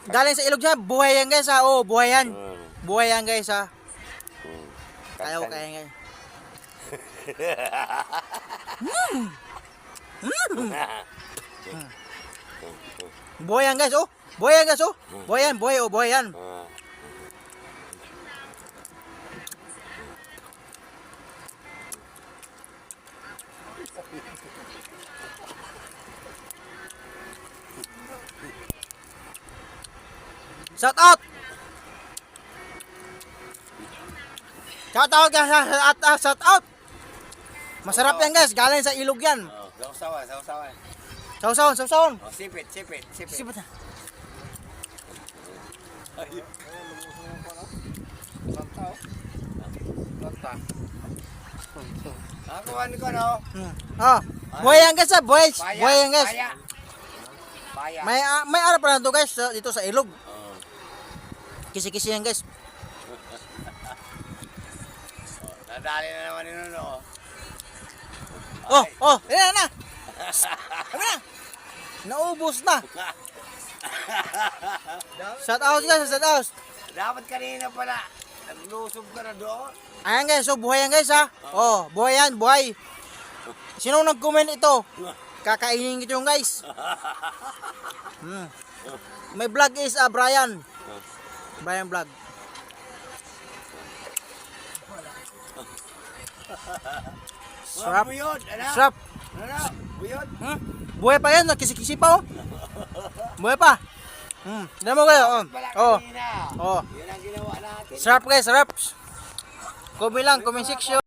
Galing sa ilog yan, buhay yan guys ha. Oh, buhay yan. Buhay yan guys ha. Ayaw kaya nga. Buhay yan guys oh. Buhay yan guys oh. Buhay yan, buhay oh, buhay yan. Shout out! Shout out guys, shout out! Masarap yan guys, galing sa ilog yan. Sausawan, sausawan. Sausawan, sausawan. Sipit, sipit, sipit. Sipit na. Ako ano ko no? Oh, buhay yan guys ha, buhay yan guys. Baya. May araw pa na to guys dito sa ilog. Kisi-kisi yan guys. Nadali na naman yun no. Ayan na. Ayan na. Naubos na. Shout out guys, shout out. Dapat kanina pala. Naglusob ka na doon. Ayan guys, so buhay yan guys ha. Oh, buhay yan, buhay. Sino nag-comment ito? Kakainin ito yung guys. May vlog is Brian. Brian vlog. Sarap. Buyod, ano? Sarap. Ano? Buyod. Buhay pa yan, nakisi-kisi pa oh. Buhay pa. Tignan mo kayo. Oh. Kanina. Oh. Yun ang ginawa natin. Sarap guys, sarap. Comment lang, comment section.